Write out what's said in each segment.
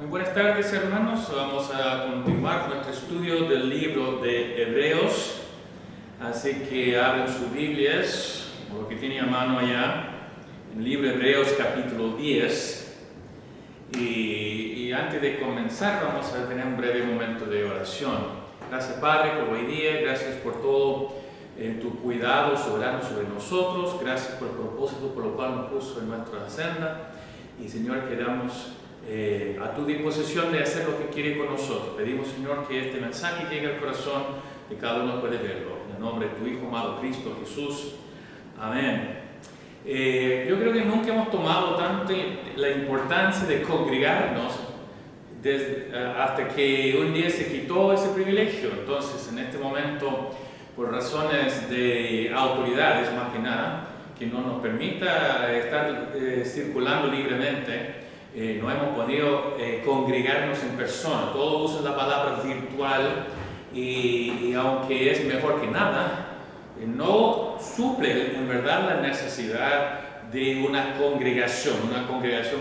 Muy buenas tardes, hermanos. Vamos a continuar nuestro estudio del libro de Hebreos. Así que abren sus Biblias, o lo que tienen a mano allá, en el libro de Hebreos capítulo 10. Y antes de comenzar vamos a tener un breve momento de oración. Gracias, Padre, por hoy día. Gracias por todo tu cuidado soberano sobre nosotros. Gracias por el propósito por lo cual nos puso en nuestra senda. Y Señor, quedamos a tu disposición de hacer lo que quiere con nosotros. Pedimos, Señor, que este mensaje llegue al corazón de cada uno puede verlo. En el nombre de tu Hijo amado Cristo Jesús. Amén. Yo creo que nunca hemos tomado tanto la importancia de congregarnos hasta que un día se quitó ese privilegio. Entonces, en este momento, por razones de autoridades más que nada, que no nos permita estar circulando libremente, no hemos podido congregarnos en persona. Todos usan la palabra virtual y aunque es mejor que nada, no suple en verdad la necesidad de una congregación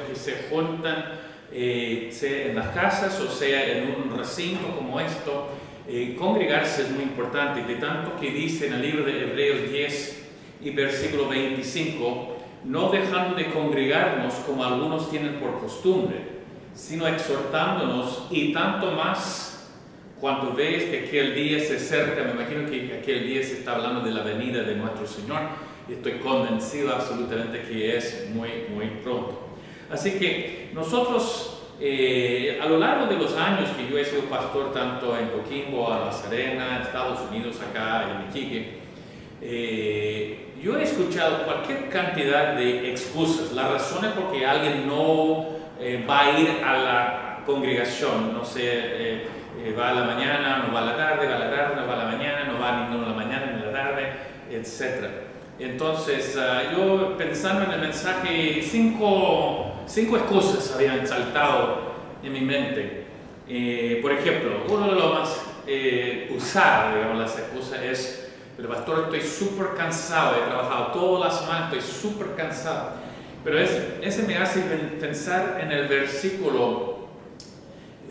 que se juntan sea en las casas o sea en un recinto como esto. Congregarse es muy importante, de tanto que dice en el libro de Hebreos 10 y versículo 25, no dejando de congregarnos como algunos tienen por costumbre, sino exhortándonos, y tanto más cuando veis que aquel día se acerca. Me imagino que aquel día se está hablando de la venida de nuestro Señor, y estoy convencido absolutamente que es muy, muy pronto. Así que nosotros, a lo largo de los años que yo he sido pastor tanto en Coquimbo, a La Serena, Estados Unidos, acá en Iquique, yo he escuchado cualquier cantidad de excusas. La razón es porque alguien no va a ir a la congregación, no sé, va a la mañana, no va a la tarde, va a la tarde, no va a la mañana, no va ni a la mañana ni a la tarde, etc. Entonces, yo pensando en el mensaje, cinco excusas habían saltado en mi mente. Por ejemplo, uno de los más usados, digamos, las excusas es: pero pastor, estoy súper cansado, he trabajado toda la semana, estoy súper cansado. Pero ese me hace pensar en el versículo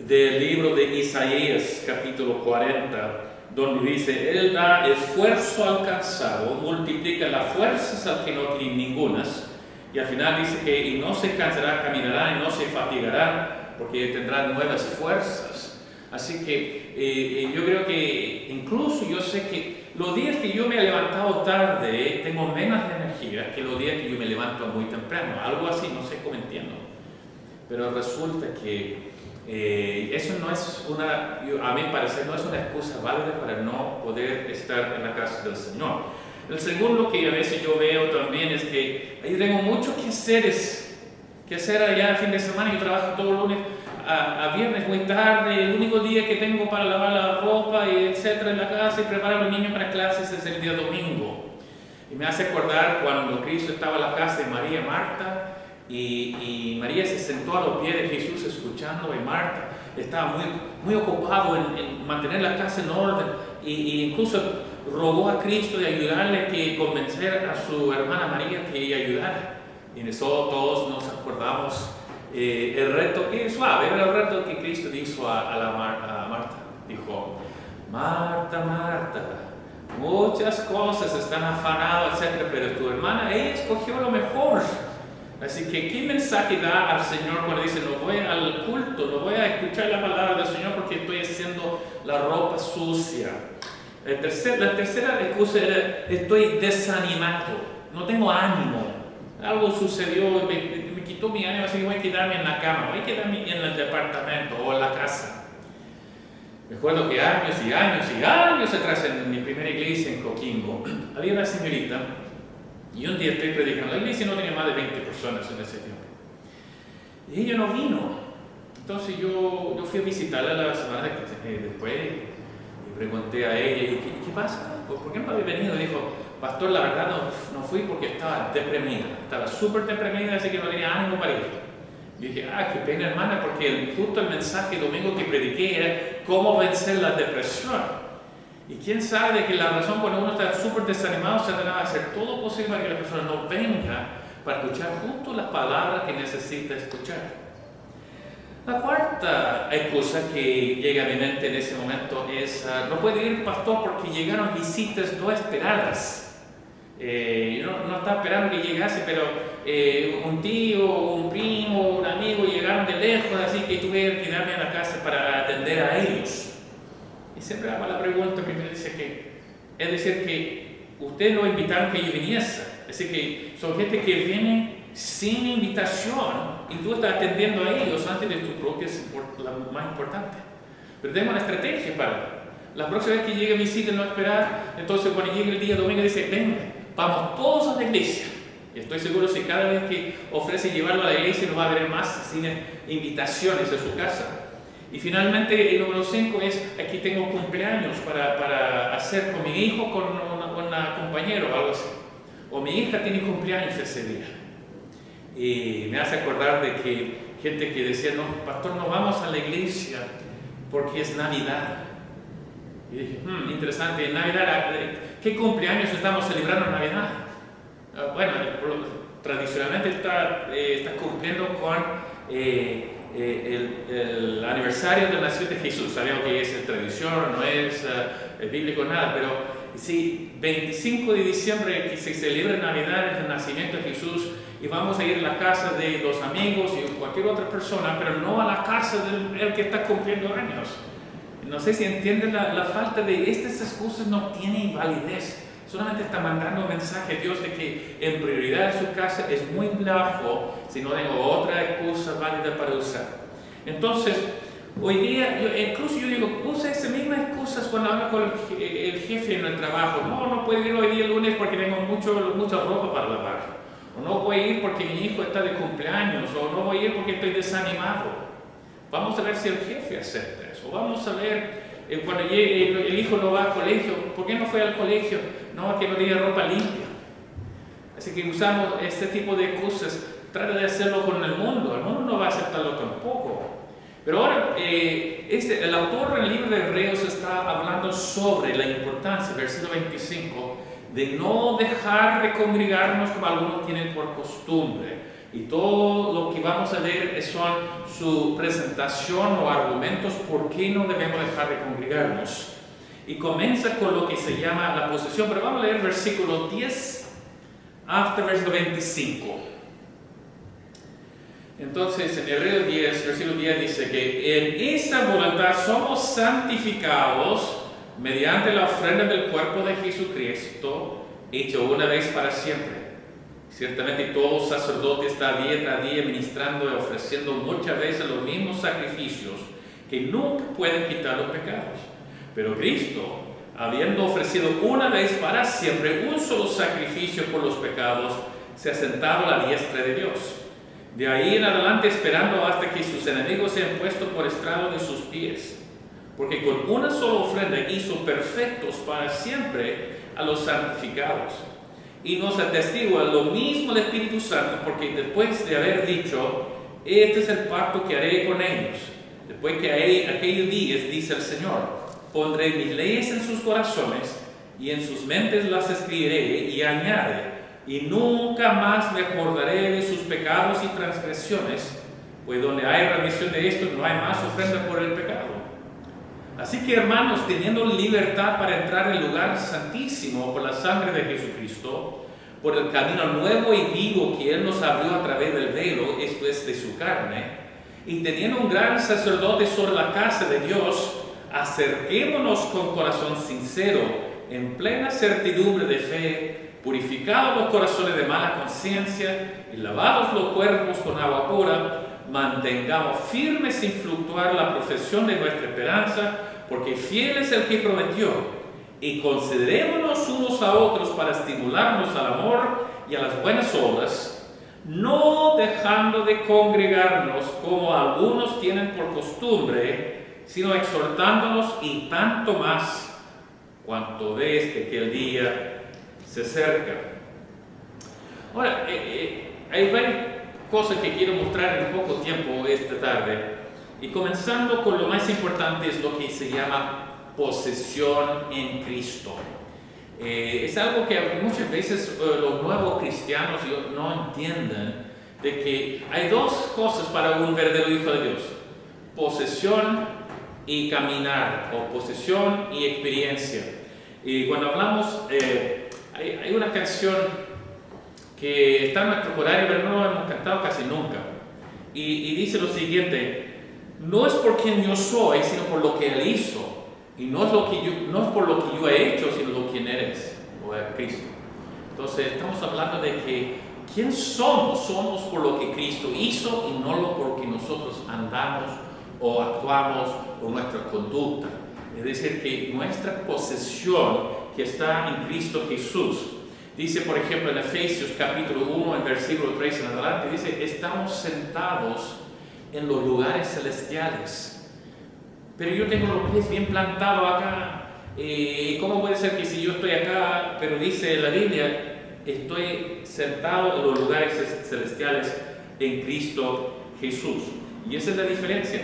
del libro de Isaías, capítulo 40, donde dice: Él da esfuerzo al cansado, multiplica las fuerzas al que no tiene ningunas. Y al final dice que y no se cansará, caminará y no se fatigará, porque tendrá nuevas fuerzas. Así que yo creo que incluso yo sé que los días que yo me he levantado tarde tengo menos energía que los días que yo me levanto muy temprano. Algo así, no sé cómo entiendo. Pero resulta que eso no es a mi parecer, no es una excusa válida para no poder estar en la casa del Señor. El segundo que a veces yo veo también es que yo tengo mucho que hacer allá el fin de semana. Yo trabajo todo lunes a viernes muy tarde. El único día que tengo para lavar la ropa y etcétera en la casa y preparar a los niños para clases es el día domingo. Y me hace acordar cuando Cristo estaba en la casa de María y Marta, y María se sentó a los pies de Jesús escuchando, y Marta estaba muy ocupado en mantener la casa en orden, y incluso rogó a Cristo de ayudarle, que convencer a su hermana María que ella ayudara. Y en eso todos nos acordamos el reto, que es suave, era el reto que Cristo hizo a Marta. Dijo: Marta, Marta, muchas cosas están afanadas, etc., pero tu hermana, ella escogió lo mejor. Así que, ¿qué mensaje da al Señor cuando dice: no voy al culto, no voy a escuchar la palabra del Señor porque estoy haciendo la ropa sucia? La tercera excusa era: estoy desanimado, no tengo ánimo. Algo sucedió, me quitó mi ánimo, así que voy a quedarme en la cama, voy a quedarme en el departamento o en la casa. Recuerdo que años y años atrás, en mi primera iglesia en Coquimbo, había una señorita, y un día estoy predicando. La iglesia no tenía más de 20 personas en ese tiempo, y ella no vino. Entonces yo fui a visitarla la semana después y pregunté a ella: ¿qué pasa? ¿Por qué no había venido? Dijo: pastor, la verdad no fui porque estaba deprimida, estaba súper deprimida, así que no tenía ánimo para ir. Y dije: qué pena, hermana, porque justo el mensaje el domingo que prediqué era cómo vencer la depresión. Y quién sabe de que la razón cuando uno está súper desanimado, Satanás va a hacer todo posible para que la persona no venga para escuchar justo las palabras que necesita escuchar. La cuarta cosa que llega a mi mente en ese momento es, no puede ir pastor porque llegaron visitas no esperadas. Yo no estaba esperando que llegase, pero un tío, un primo, un amigo llegaron de lejos, así que tuve que quedarme en la casa para atender a ellos. Y siempre hago la pregunta que me dice es decir, que ustedes lo invitaron que yo viniese. Es decir, que son gente que viene sin invitación y tú estás atendiendo a ellos antes de tu propia, la más importante. Pero tenemos una estrategia para la próxima vez que llegue a visita no esperar. Entonces cuando llegue el día domingo dice, venga, vamos todos a la iglesia. Y estoy seguro que cada vez que ofrece llevarlo a la iglesia no va a haber más sin invitaciones a su casa. Y finalmente el número 5 es, aquí tengo cumpleaños para hacer con mi hijo, con una compañera o algo así. O mi hija tiene cumpleaños ese día. Y me hace acordar de que gente que decía, no, pastor, no vamos a la iglesia porque es Navidad. Y dije, interesante, en Navidad, ¿qué cumpleaños estamos celebrando en Navidad? Bueno, tradicionalmente está cumpliendo con el aniversario del nacimiento de Jesús. Sabemos que es tradición, no es bíblico nada, pero sí, 25 de diciembre que se celebra Navidad, el nacimiento de Jesús, y vamos a ir a la casa de los amigos y cualquier otra persona, pero no a la casa del que está cumpliendo años. No sé si entienden la falta de estas excusas, no tienen validez. Solamente está mandando un mensaje a Dios de que en prioridad su casa es muy bajo si no tengo otra excusa válida para usar. Entonces, hoy día, incluso yo digo, usa esas mismas excusas cuando hablo con el jefe en el trabajo. No puedo ir hoy día lunes porque tengo mucha ropa para lavar. O no voy a ir porque mi hijo está de cumpleaños. O no voy a ir porque estoy desanimado. Vamos a ver si el jefe acepta eso. Vamos a ver cuando llegue, el hijo no va al colegio. ¿Por qué no fue al colegio? No, que no tenía ropa limpia. Así que usamos este tipo de cosas. Trata de hacerlo con el mundo. El mundo no va a aceptarlo tampoco. Pero ahora, el autor del libro de Hebreos está hablando sobre la importancia, versículo 25, de no dejar de congregarnos como algunos tienen por costumbre. Y todo lo que vamos a ver son su presentación o argumentos por qué no debemos dejar de congregarnos. Y comienza con lo que se llama la posesión, pero vamos a leer versículo 10 hasta versículo 25. Entonces, en Hebreos 10, versículo 10 dice que en esa voluntad somos santificados mediante la ofrenda del cuerpo de Jesucristo, hecho una vez para siempre. Ciertamente todo sacerdote está día tras día ministrando y ofreciendo muchas veces los mismos sacrificios que nunca pueden quitar los pecados. Pero Cristo, habiendo ofrecido una vez para siempre un solo sacrificio por los pecados, se ha sentado a la diestra de Dios. De ahí en adelante esperando hasta que sus enemigos sean puestos por estrado de sus pies. Porque con una sola ofrenda hizo perfectos para siempre a los santificados. Y nos atestigua lo mismo el Espíritu Santo, porque después de haber dicho, este es el pacto que haré con ellos. Después que aquellos días, dice el Señor, pondré mis leyes en sus corazones y en sus mentes las escribiré, y añade, y nunca más me acordaré de sus pecados y transgresiones, pues donde hay remisión de estos no hay más ofrenda por el pecado. Así que, hermanos, teniendo libertad para entrar en el lugar santísimo por la sangre de Jesucristo, por el camino nuevo y vivo que Él nos abrió a través del velo, esto es de su carne, y teniendo un gran sacerdote sobre la casa de Dios, acerquémonos con corazón sincero, en plena certidumbre de fe, purificados los corazones de mala conciencia y lavados los cuerpos con agua pura, mantengamos firme sin fluctuar la profesión de nuestra esperanza, porque fiel es el que prometió, y considerémonos unos a otros para estimularnos al amor y a las buenas obras, no dejando de congregarnos como algunos tienen por costumbre, sino exhortándonos, y tanto más cuanto ves que aquel día se acerca. Ahora, hay varias cosas que quiero mostrar en poco tiempo esta tarde, y comenzando con lo más importante es lo que se llama posesión en Cristo. Es algo que muchas veces los nuevos cristianos no entienden, de que hay dos cosas para un verdadero hijo de Dios. posesión y caminar, o posesión y experiencia. Y cuando hablamos, hay una canción que está en nuestro horario, pero no la hemos cantado casi nunca. Y dice lo siguiente: no es por quien yo soy, sino por lo que Él hizo. Y no es por lo que yo he hecho, sino lo quien eres, o es Cristo. Entonces estamos hablando de que ¿quién somos? Somos por lo que Cristo hizo y no porque nosotros andamos o actuamos o nuestra conducta. Es decir, que nuestra posesión que está en Cristo Jesús. Dice, por ejemplo, en Efesios capítulo 1, en versículo 3 en adelante, dice: estamos sentados en los lugares celestiales. Pero yo tengo los pies bien plantados acá. ¿Cómo puede ser que si yo estoy acá, pero dice la Biblia, estoy sentado en los lugares celestiales en Cristo Jesús? Y esa es la diferencia.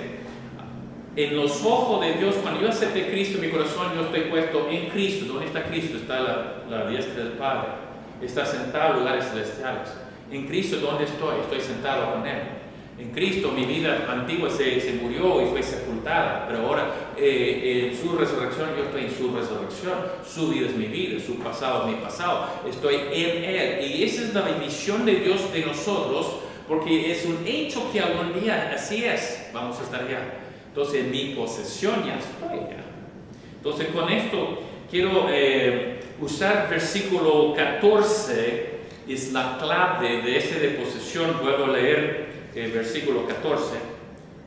En los ojos de Dios, cuando yo acepté a Cristo en mi corazón, yo estoy puesto en Cristo. ¿Dónde está Cristo? Está la diestra del Padre. Está sentado en lugares celestiales. En Cristo, ¿dónde estoy? Estoy sentado con Él. En Cristo mi vida antigua se murió y fue sepultada, pero ahora en su resurrección yo estoy en su resurrección. Su vida es mi vida, su pasado es mi pasado. Estoy en Él. Y esa es la bendición de Dios de nosotros, porque es un hecho que algún día, así es, vamos a estar allá. Entonces en mi posesión ya estoy allá. Entonces con esto quiero usar versículo 14, es la clave de ese de posesión. Vuelvo a leer el versículo 14: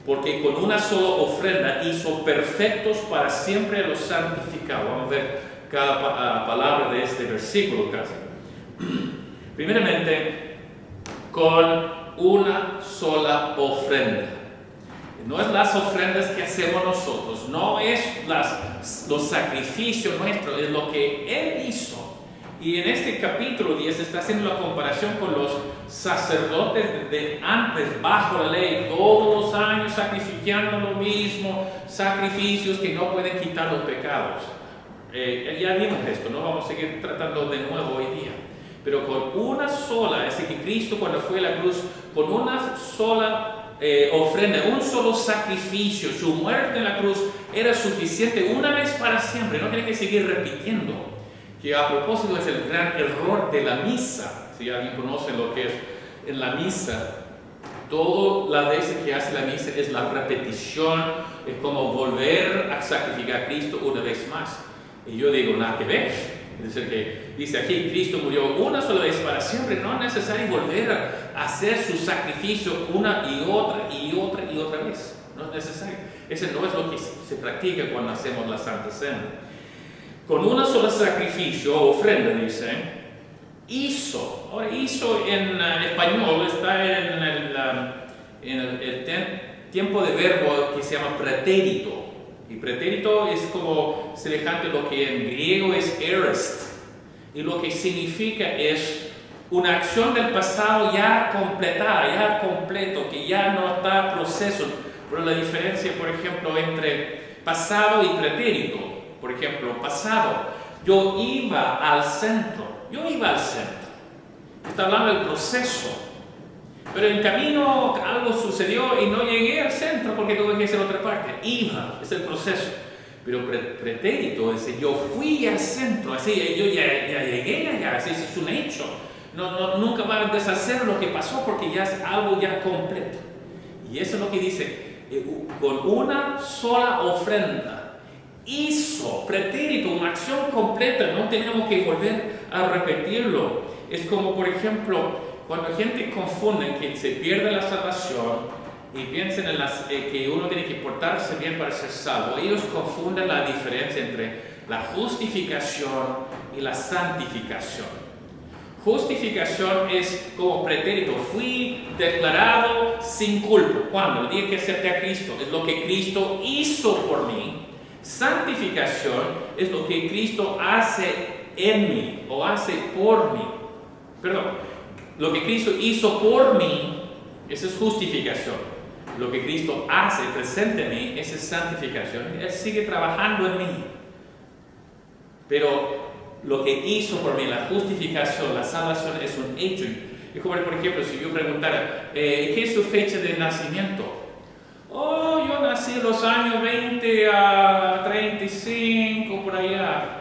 porque con una sola ofrenda hizo perfectos para siempre a los santificados. Vamos a ver cada palabra de este versículo casi. Primeramente, con una sola ofrenda. No es las ofrendas que hacemos nosotros, no es los sacrificios nuestros, es lo que Él hizo. Y en este capítulo 10 está haciendo la comparación con los sacerdotes de antes, bajo la ley, todos los años sacrificando lo mismo, sacrificios que no pueden quitar los pecados. Ya vimos esto, no vamos a seguir tratando de nuevo hoy día. Pero con una sola, es decir, que Cristo cuando fue a la cruz, con una sola ofrenda, un solo sacrificio, su muerte en la cruz era suficiente una vez para siempre. No tiene que seguir repitiendo. Que a propósito es el gran error de la misa. Si alguien conoce lo que es en la misa, todas las veces que hace la misa es la repetición, es como volver a sacrificar a Cristo una vez más. Y yo digo, nada que ver. Es decir, que dice aquí, Cristo murió una sola vez para siempre. No es necesario volver a hacer su sacrificio una y otra y otra y otra vez. No es necesario. Ese no es lo que se practica cuando hacemos la Santa Cena. Con una sola sacrificio o ofrenda, dice, hizo. Ahora, hizo en español está en el tiempo de verbo que se llama pretérito. Y pretérito es como semejante a lo que en griego es aorist. Y lo que significa es una acción del pasado ya completada, ya completo, que ya no está en proceso. Pero la diferencia, por ejemplo, entre pasado y pretérito. Por ejemplo, pasado, yo iba al centro. Está hablando del proceso. Pero en camino algo sucedió y no llegué al centro porque tuve que hacer otra parte. Iba, es el proceso. Pero pretérito es yo fui al centro, así yo ya llegué allá, así es un hecho. Nunca va a deshacer lo que pasó porque ya es algo ya completo. Y eso es lo que dice, con una sola ofrenda. Hizo, pretérito, una acción completa, no tenemos que volver a repetirlo. Es como, por ejemplo, cuando gente confunde que se pierde la salvación y piensan en que uno tiene que portarse bien para ser salvo, ellos confunden la diferencia entre la justificación y la santificación. Justificación es como pretérito, fui declarado sin culpa. ¿Cuándo? El día que acepté a Cristo, es lo que Cristo hizo por mí. Santificación es lo que Cristo hace en mí o hace por mí. Perdón, lo que Cristo hizo por mí, esa es justificación. Lo que Cristo hace presente en mí, esa es santificación. Él sigue trabajando en mí. Pero lo que hizo por mí, la justificación, la salvación, es un hecho. Es como, por ejemplo, si yo preguntara, ¿qué es su fecha de nacimiento? Oh, yo nací en los años 20 a 35, por allá.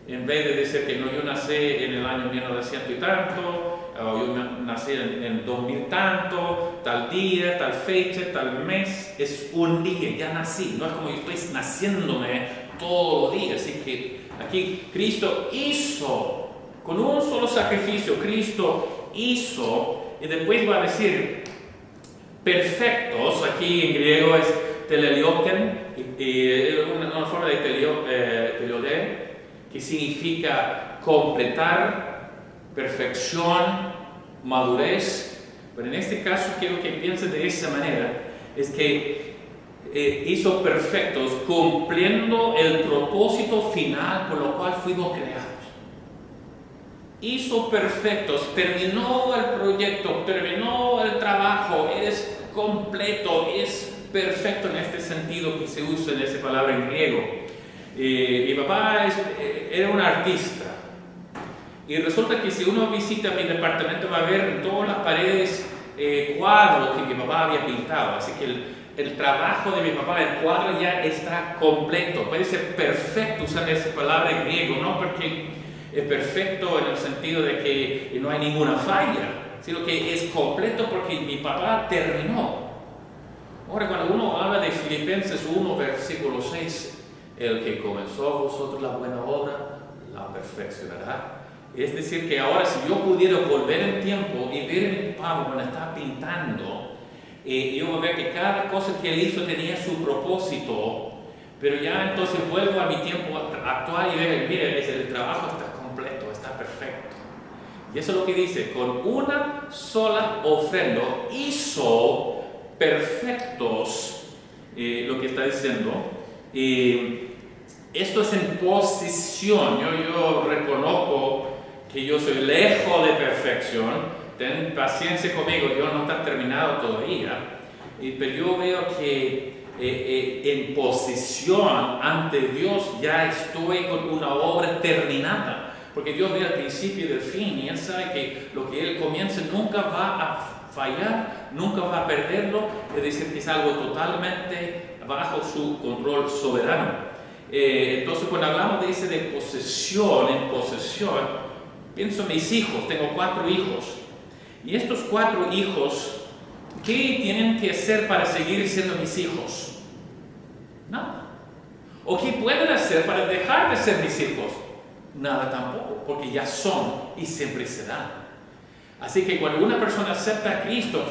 En vez de decir que no, yo nací en el año 1900 y tanto, o yo nací en 2000 tanto, tal día, tal fecha, tal mes, es un día, ya nací. No es como yo estoy naciéndome todos los días. Así que aquí Cristo hizo, con un solo sacrificio, Cristo hizo, y después va a decir, perfectos, aquí en griego es telelioken, y una forma de telode, que significa completar, perfección, madurez. Pero en este caso quiero que pienses de esa manera, es que hizo perfectos cumpliendo el propósito final por lo cual fuimos creados. Hizo perfectos, terminó el proyecto, terminó el trabajo, es completo, es perfecto en este sentido que se usa en esa palabra en griego. Mi papá era un artista y resulta que si uno visita mi departamento va a ver en todas las paredes cuadros que mi papá había pintado, así que el trabajo de mi papá, el cuadro ya está completo. Puede ser perfecto usar esa palabra en griego, no porque es perfecto en el sentido de que no hay ninguna falla, sino que es completo porque mi papá terminó. Ahora, cuando uno habla de Filipenses 1, versículo 6, el que comenzó a vosotros la buena obra, la perfeccionará. Es decir, que ahora si yo pudiera volver en tiempo y ver a mi papá cuando estaba pintando, yo voy a ver que cada cosa que él hizo tenía su propósito, pero ya entonces vuelvo a mi tiempo actual y veo, mire, el trabajo está completo, está perfecto. Y eso es lo que dice, con una sola ofrenda hizo perfectos, lo que está diciendo. Esto es en posición. Yo reconozco que yo soy lejos de perfección. Ten paciencia conmigo, yo no está terminado todavía. Pero yo veo que en posición ante Dios ya estoy con una obra terminada. Porque Dios ve al principio y del fin y Él sabe que lo que Él comienza nunca va a fallar, nunca va a perderlo. Es decir, que es algo totalmente bajo su control soberano. Entonces cuando hablamos de ese de posesión, en posesión, pienso en mis hijos, tengo 4 hijos. Y estos 4 hijos, ¿qué tienen que hacer para seguir siendo mis hijos? Nada. ¿O qué pueden hacer para dejar de ser mis hijos? Nada tampoco, porque ya son y siempre serán. Así que cuando una persona acepta a Cristo,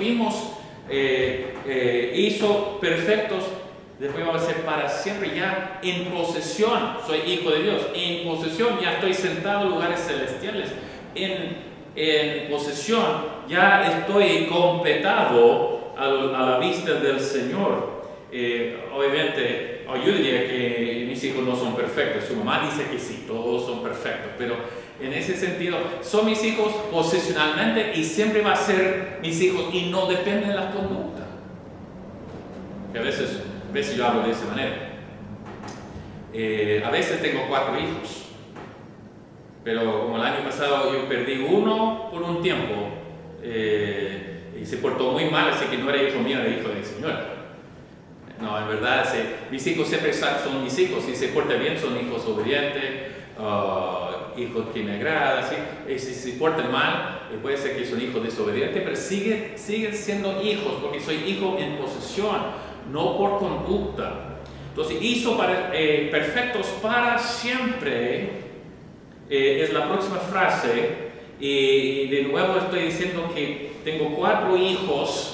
hizo perfectos, después vamos a ser para siempre ya en posesión. Soy hijo de Dios, en posesión ya estoy sentado en lugares celestiales. En posesión ya estoy completado a la vista del Señor. Obviamente, yo diría que mis hijos no son perfectos. Su mamá dice que sí, todos son perfectos, pero en ese sentido son mis hijos posesionalmente y siempre va a ser mis hijos y no depende de la conducta. Que a veces yo hablo de esa manera. A veces tengo 4 hijos, pero como el año pasado yo perdí uno por un tiempo y se portó muy mal, así que no era hijo mío, era hijo del Señor. No, en verdad, mis hijos siempre son mis hijos, si se portan bien son hijos obedientes, hijos que me agradan, ¿sí? Y si se portan mal, puede ser que son hijos desobedientes, pero siguen siendo hijos, porque soy hijo en posesión, no por conducta. Entonces, hizo perfectos para siempre, es la próxima frase, y de nuevo estoy diciendo que tengo 4 hijos,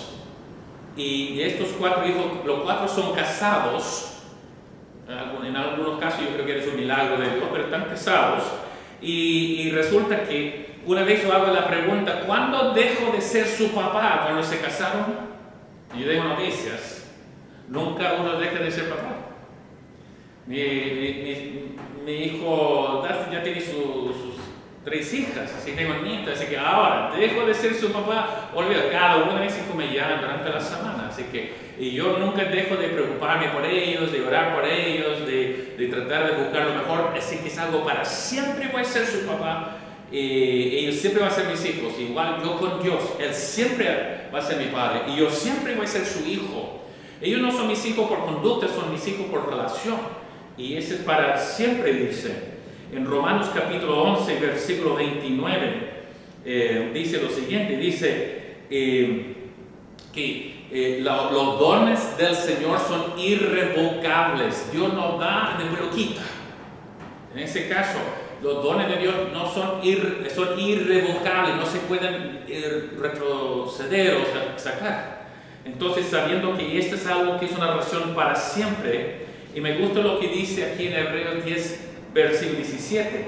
y estos 4 hijos, los 4 son casados. En algunos casos yo creo que es un milagro de Dios, pero están casados. Y resulta que una vez yo hago la pregunta, ¿cuándo dejo de ser su papá? Cuando se casaron. Y yo digo noticias, nunca uno deja de ser papá. Mi hijo ya tiene sus 3 hijas, así que tengo nietas, así que ahora dejo de ser su papá. Olvida, cada uno de mis hijos me llama durante la semana, así que y yo nunca dejo de preocuparme por ellos, de orar por ellos, de tratar de buscar lo mejor. Así que es algo para siempre voy a ser su papá. Ellos siempre van a ser mis hijos. Igual yo con Dios, Él siempre va a ser mi padre y yo siempre voy a ser su hijo. Ellos no son mis hijos por conducta, son mis hijos por relación. Y ese es para siempre, dice. En Romanos capítulo 11, versículo 29, dice lo siguiente, dice que los dones del Señor son irrevocables. Dios nos da y después lo quita. En ese caso, los dones de Dios no son irrevocables, no se pueden retroceder o sacar. Entonces, sabiendo que esto es algo que es una relación para siempre, y me gusta lo que dice aquí en Hebreos 10, versículo 17,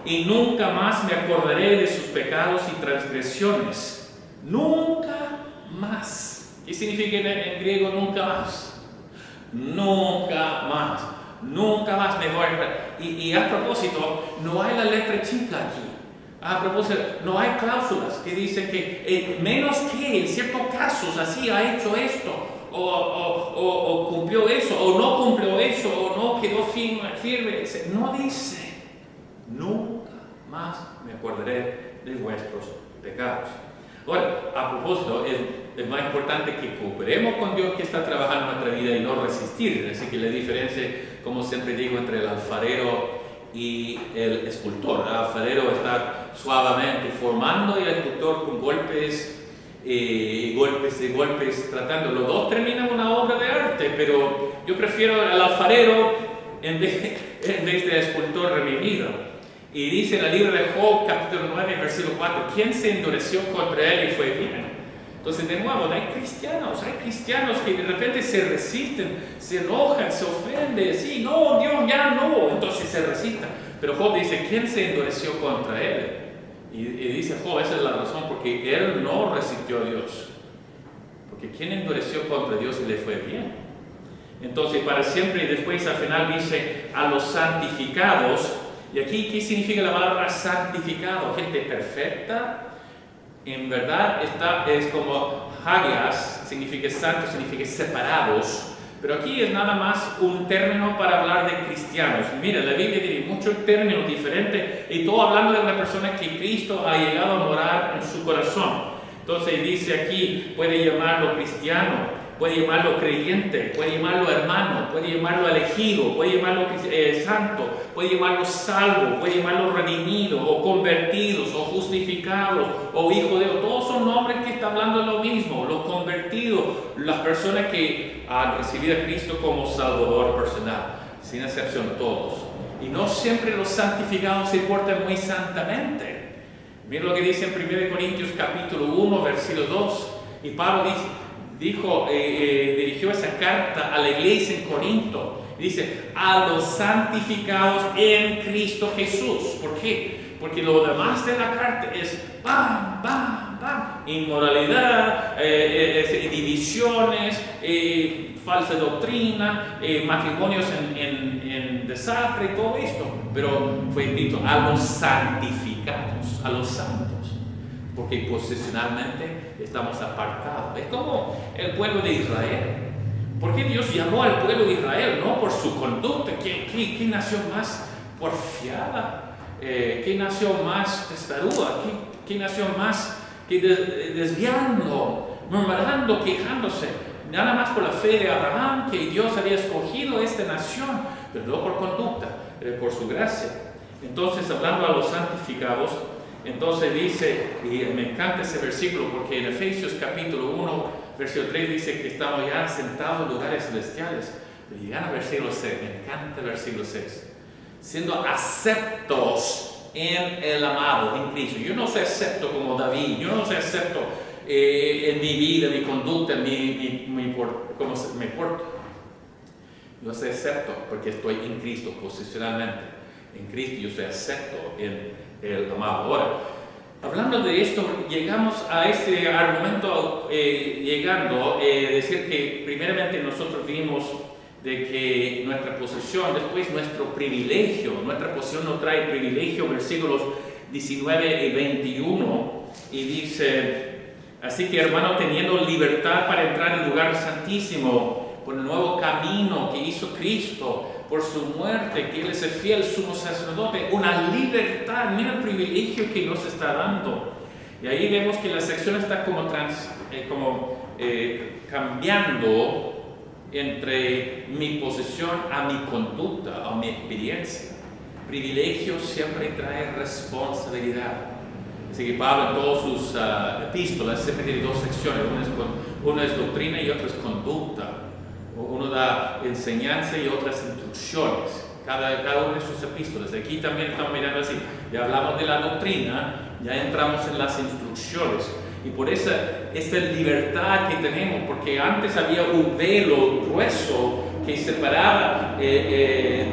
y nunca más me acordaré de sus pecados y transgresiones. Nunca más. ¿Qué significa en griego nunca más? Nunca más. Nunca más me voy a acordar. Y a propósito, no hay la letra chica aquí. A propósito, no hay cláusulas que dicen que menos que en ciertos casos así ha hecho esto, o cumplió eso, o no cumplió eso, o no quedó firme. No dice, nunca más me acordaré de vuestros pecados. Ahora, a propósito, es más importante que cooperemos con Dios que está trabajando en nuestra vida y no resistir. Así que la diferencia, como siempre digo, entre el alfarero y el escultor. El alfarero está suavemente formando y el escultor con golpes, tratando. Los dos terminan una obra de arte, pero yo prefiero al alfarero en vez del escultor revivido. Y dice en el libro de Job, capítulo 9, versículo 4, ¿quién se endureció contra él y fue bien? Entonces, de nuevo, hay cristianos que de repente se resisten, se enojan, se ofenden, sí, no, Dios, ya no, entonces se resisten. Pero Job dice, ¿quién se endureció contra él? Y dice Job, esa es la razón, porque él no resistió a Dios. Porque ¿quién endureció contra Dios y le fue bien? Entonces, para siempre, y después al final dice, a los santificados. Y aquí, ¿qué significa la palabra santificado? Gente perfecta. En verdad, es como hagias, significa santo, significa separados. Pero aquí es nada más un término para hablar de cristianos. Mira, la Biblia tiene muchos términos diferentes y todo hablando de una persona que Cristo ha llegado a morar en su corazón. Entonces dice aquí, puede llamarlo cristiano, puede llamarlo creyente, puede llamarlo hermano, puede llamarlo elegido, puede llamarlo santo, puede llamarlo salvo, puede llamarlo redimido, o convertidos, o justificados, o hijo de Dios. Todos son nombres que están hablando de lo mismo. Los convertidos, las personas que han recibido a Cristo como Salvador personal, sin excepción todos. Y no siempre los santificados se portan muy santamente. Miren lo que dice en 1 Corintios capítulo 1, versículo 2. Y Pablo dirigió esa carta a la iglesia en Corinto. Dice, a los santificados en Cristo Jesús. ¿Por qué? Porque lo demás de la carta es ¡pam, pam, pam! Inmoralidad, divisiones, falsa doctrina, matrimonios en desastre y todo esto. Pero fue escrito a los santificados, a los santos. Porque posicionalmente estamos apartados. Es como el pueblo de Israel. ¿Por qué Dios llamó al pueblo de Israel? No por su conducta. ¿Qué nación más porfiada? ¿Qué nación más testaruda? ¿Qué nación más que desviando, murmurando, quejándose? Nada más por la fe de Abraham, que Dios había escogido esta nación, pero no por conducta, por su gracia. Entonces, hablando a los santificados, entonces dice, y me encanta ese versículo, porque en Efesios capítulo 1, versículo 3 dice que estamos ya sentados en lugares celestiales. Pero llegan al versículo 6, me encanta el versículo 6. Siendo aceptos en el amado, en Cristo. Yo no soy acepto como David, yo no soy acepto en mi vida, mi conducta, cómo me porto. Yo soy acepto porque estoy en Cristo posicionalmente. En Cristo yo soy acepto en el amado. Ahora, hablando de esto, llegamos a este argumento, decir que primeramente nosotros vimos de que nuestra posición, después nuestro privilegio, nuestra posición nos trae privilegio, versículos 19 y 21, y dice, así que hermano, teniendo libertad para entrar en el lugar santísimo, por el nuevo camino que hizo Cristo, por su muerte, que Él es el fiel sumo sacerdote, una libertad, mira el privilegio que nos está dando. Y ahí vemos que la sección está cambiando entre mi posesión a mi conducta, a mi experiencia. Privilegio siempre trae responsabilidad. Así que Pablo en todas sus epístolas siempre tiene dos secciones, una es doctrina y otra es conducta. Uno da enseñanza y otras instrucciones. Cada una de sus epístolas. Aquí también estamos mirando así. Ya hablamos de la doctrina, ya entramos en las instrucciones. Y por esta libertad que tenemos, porque antes había un velo grueso que separaba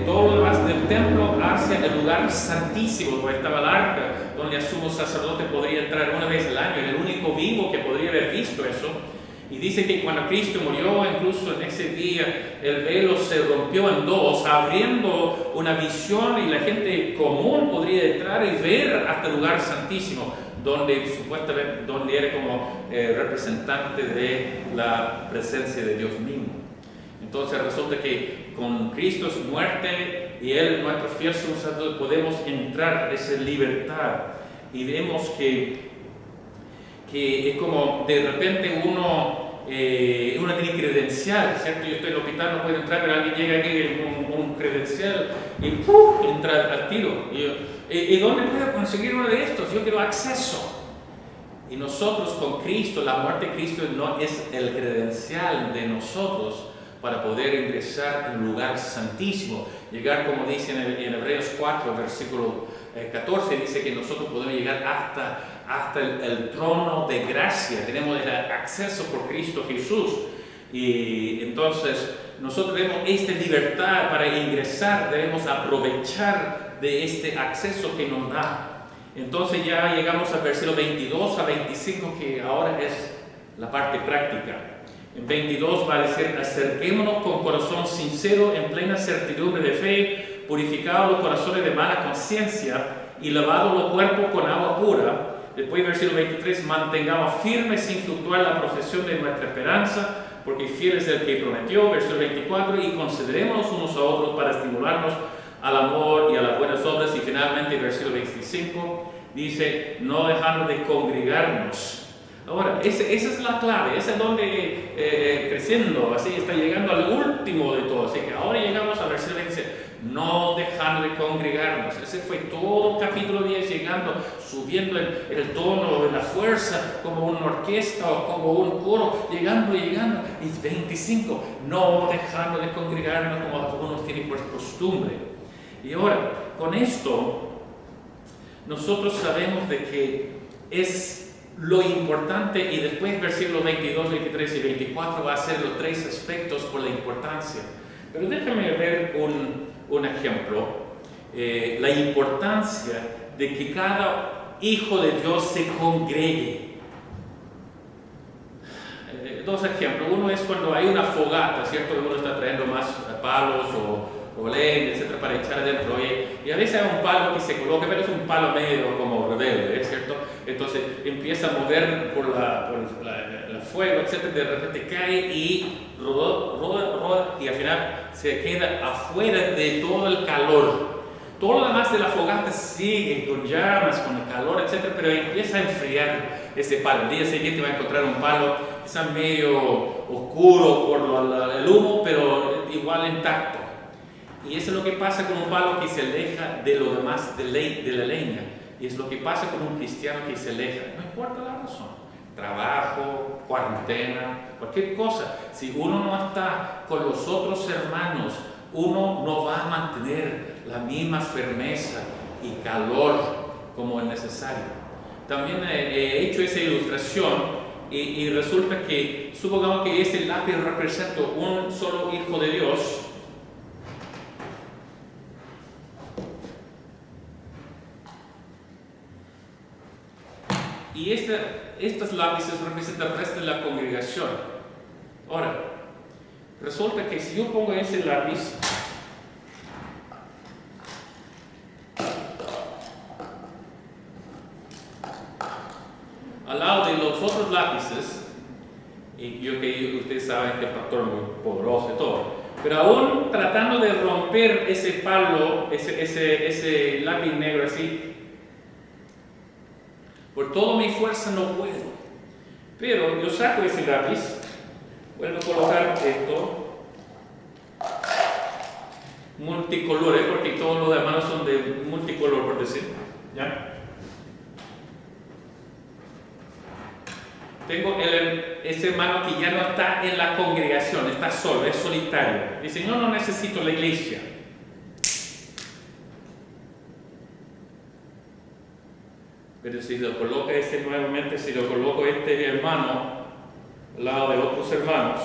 todo lo demás del templo hacia el lugar santísimo, donde estaba el arca, donde el sumo sacerdote podría entrar una vez al año, era el único vivo que podría haber visto eso. Y dice que cuando Cristo murió, incluso en ese día, el velo se rompió en dos, abriendo una visión y la gente común podría entrar y ver hasta el lugar santísimo, donde supuestamente era como representante de la presencia de Dios mismo. Entonces resulta que con Cristo su muerte y Él, nuestro fiel sacerdote, podemos entrar a esa libertad. Y vemos que es como de repente uno tiene credencial, ¿cierto? Yo estoy en el hospital, no puedo entrar, pero alguien llega aquí con un credencial y ¡pum! Entra al tiro. ¿Y dónde puedo conseguir uno de estos? Yo quiero acceso. Y nosotros con Cristo, la muerte de Cristo no es el credencial de nosotros para poder ingresar al lugar santísimo. Llegar, como dice en Hebreos 4, versículo 14, dice que nosotros podemos llegar hasta el trono de gracia. Tenemos el acceso por Cristo Jesús. Y entonces nosotros tenemos esta libertad para ingresar, debemos aprovechar de este acceso que nos da. Entonces ya llegamos al versículo 22 a 25, que ahora es la parte práctica. En 22 va a decir: acerquémonos con corazón sincero, en plena certidumbre de fe, purificados los corazones de mala conciencia y lavados los cuerpos con agua pura. Después, versículo 23, mantengamos firme sin fluctuar la profesión de nuestra esperanza, porque fiel es el que prometió. Versículo 24, y considerémonos unos a otros para estimularnos al amor y a las buenas obras. Y finalmente, versículo 25, dice, no dejando de congregarnos. Ahora, esa es la clave, esa es donde creciendo, así está llegando al último de todo. Así que ahora llegamos al versículo 26, no dejando de congregarnos. Ese fue todo el capítulo 10, llegando, subiendo el tono de la fuerza, como una orquesta o como un coro, llegando. Y 25, no dejando de congregarnos como algunos tienen por costumbre. Y ahora, con esto, nosotros sabemos de que es lo importante, y después versículos 22, 23 y 24 va a ser los tres aspectos por la importancia. Pero déjame ver un ejemplo, la importancia de que cada hijo de Dios se congregue. Dos ejemplos. Uno es cuando hay una fogata, ¿cierto? Uno está trayendo más palos o leña, etcétera, para echar adentro. Y a veces hay un palo que se coloca, pero es un palo medio como rebelde, ¿cierto? Entonces empieza a mover por el fuego, etcétera, de repente cae y roda, y al final se queda afuera de todo el calor. Todo lo demás de la fogata sigue con llamas, con el calor, etcétera, pero empieza a enfriar ese palo. El día siguiente va a encontrar un palo quizá medio oscuro por el humo, pero igual intacto. Y eso es lo que pasa con un palo que se aleja de lo demás de la leña. Y es lo que pasa con un cristiano que se aleja. No importa la razón. Trabajo, cuarentena, cualquier cosa. Si uno no está con los otros hermanos, uno no va a mantener la misma firmeza y calor como es necesario. También he hecho esa ilustración y resulta que, supongamos que este lápiz representa un solo hijo de Dios. Y estos lápices representan el resto de la congregación. Ahora, resulta que si yo pongo ese lápiz al lado de los otros lápices, y yo que ustedes saben que el pastor es muy poderoso y todo, pero aún tratando de romper ese palo, ese lápiz negro así, por toda mi fuerza no puedo. Pero yo saco ese lápiz, vuelvo a colocar esto multicolores, porque todos los hermanos son de multicolor, por decir. ¿Ya? Tengo ese hermano que ya no está en la congregación, está solo, es solitario. Dice, no necesito la iglesia. Pero si lo coloca nuevamente, si lo coloco hermano al lado de otros hermanos,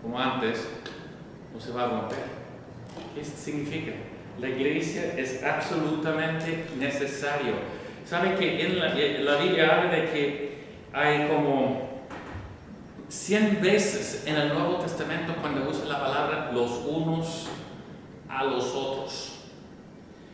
como antes, no se va a romper. ¿Qué significa? La iglesia es absolutamente necesario. ¿Saben que en la Biblia habla de que hay como 100 veces en el Nuevo Testamento cuando usa la palabra los unos a los otros?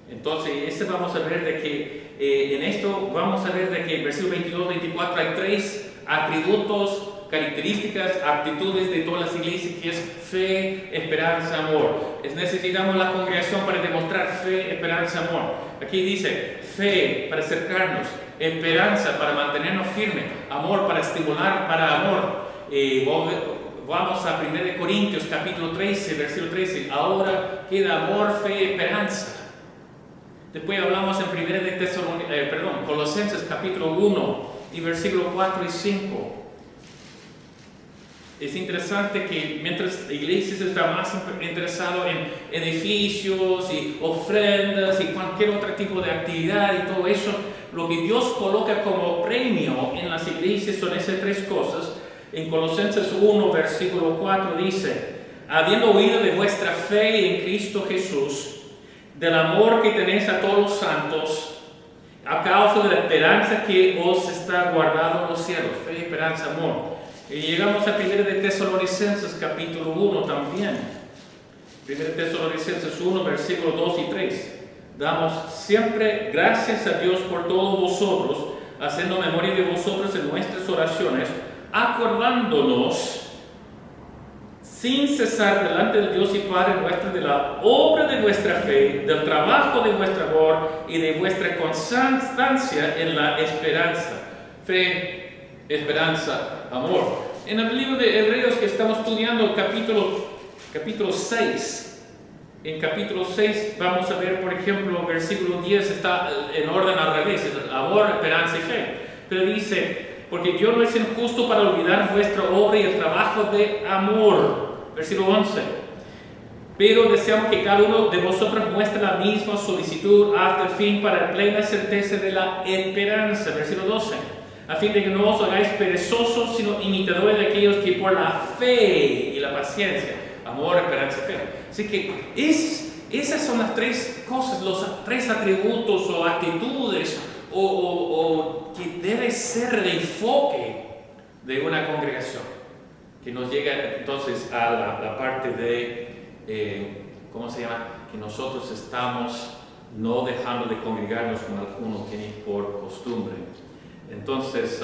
Entonces, vamos a ver de que en esto vamos a ver de que en versículo 22-24 hay 3 atributos, características, aptitudes de todas las iglesias, que es fe, esperanza, amor. Necesitamos la congregación para demostrar fe, esperanza, amor. Aquí dice fe para acercarnos, esperanza para mantenernos firmes, amor para estimular para amor. Vamos a 1 Corintios capítulo 13, versículo 13. Ahora queda amor, fe, esperanza. Después hablamos en Colosenses capítulo 1 y versículo 4 y 5. Es interesante que mientras la iglesia está más interesada en edificios y ofrendas y cualquier otro tipo de actividad y todo eso, lo que Dios coloca como premio en las iglesias son esas 3 cosas. En Colosenses 1, versículo 4 dice, habiendo oído de vuestra fe en Cristo Jesús, del amor que tenéis a todos los santos, a causa de la esperanza que os está guardado en los cielos. Fe, esperanza, amor. Y llegamos a 1 Tesalonicenses capítulo 1 también. 1 Tesalonicenses 1, versículos 2 y 3. Damos siempre gracias a Dios por todos vosotros, haciendo memoria de vosotros en nuestras oraciones, acordándonos sin cesar delante del Dios y Padre nuestro de la obra de vuestra fe, del trabajo de vuestro amor y de vuestra constancia en la esperanza. Fe, esperanza, amor. En el libro de Hebreos que estamos estudiando, capítulo 6, en capítulo 6 vamos a ver, por ejemplo, versículo 10 está en orden al revés, es amor, esperanza y fe. Pero dice, porque Dios no es injusto para olvidar vuestra obra y el trabajo de amor. Versículo 11. Pero deseamos que cada uno de vosotros muestre la misma solicitud hasta el fin para plena certeza de la esperanza. Versículo 12. A fin de que no os hagáis perezosos, sino imitadores de aquellos que por la fe y la paciencia, amor, esperanza y fe. Así que esas son las 3 cosas, los 3 atributos o actitudes o que debe ser el enfoque de una congregación. Que nos llega entonces a la parte de, ¿cómo se llama? Que nosotros estamos no dejando de congregarnos como algunos tienen por costumbre. Entonces,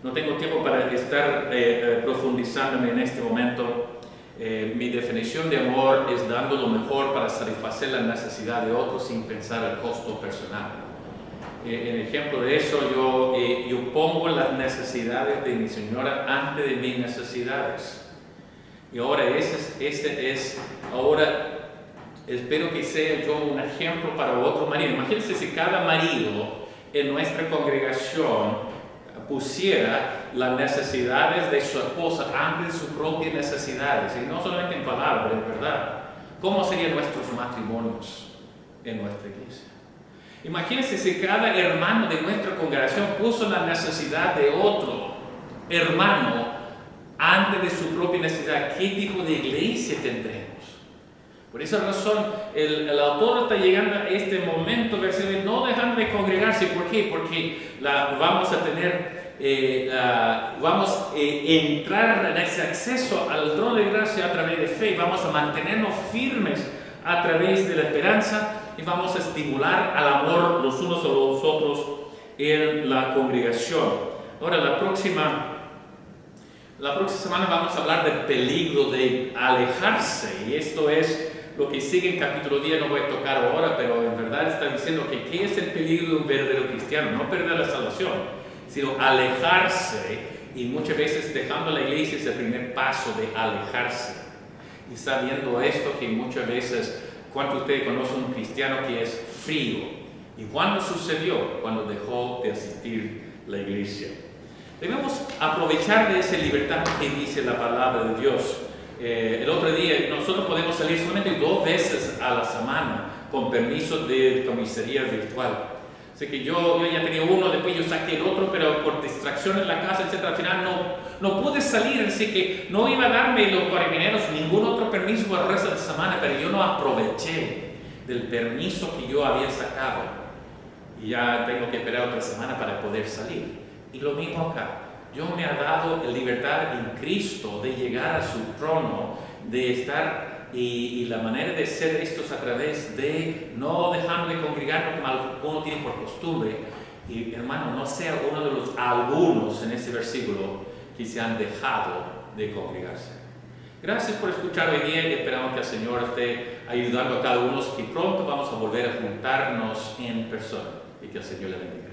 no tengo tiempo para estar profundizándome en este momento. Mi definición de amor es dando lo mejor para satisfacer la necesidad de otros sin pensar el costo personal. En ejemplo de eso, yo pongo las necesidades de mi señora antes de mis necesidades. Y ahora ahora espero que sea yo un ejemplo para otro marido. Imagínense si cada marido en nuestra congregación pusiera las necesidades de su esposa antes de sus propias necesidades, y no solamente en palabras, en verdad. ¿Cómo serían nuestros matrimonios en nuestra iglesia? Imagínense si cada hermano de nuestra congregación puso la necesidad de otro hermano antes de su propia necesidad. ¿Qué tipo de iglesia tendremos? Por esa razón, el autor está llegando a este momento, versículo, no dejando de congregarse. ¿Por qué? Porque vamos a tener, entrar en ese acceso al trono de gracia a través de fe. Vamos a mantenernos firmes a través de la esperanza y vamos a estimular al amor los unos a los otros en la congregación. Ahora, la próxima semana vamos a hablar del peligro de alejarse, y esto es lo que sigue en capítulo 10. No voy a tocar ahora, pero en verdad está diciendo que ¿qué es el peligro de un verdadero cristiano? No perder la salvación, sino alejarse, y muchas veces dejando la iglesia es el primer paso de alejarse. y está viendo esto que muchas veces, ¿cuántos de ustedes conocen un cristiano que es frío? ¿Y cuándo sucedió? Cuando dejó de asistir a la iglesia. Debemos aprovechar de esa libertad que dice la palabra de Dios. El otro día, nosotros podemos salir solamente 2 veces a la semana con permiso de comisaría virtual. Así que yo ya tenía uno, después yo saqué el otro, pero por distracción en la casa, etc., al final no pude salir, así que no iba a darme los carabineros ningún otro permiso por el resto de la semana, pero yo no aproveché del permiso que yo había sacado. Y ya tengo que esperar otra semana para poder salir. Y lo mismo acá. Dios me ha dado libertad en Cristo de llegar a su trono, de estar, y la manera de ser esto es a través de no dejando de congregarnos como uno tiene por costumbre. Y hermano, no sea uno de los algunos en ese versículo que se han dejado de congregarse. Gracias por escuchar hoy día y esperamos que el Señor esté ayudando a cada uno, que pronto vamos a volver a juntarnos en persona y que el Señor le bendiga.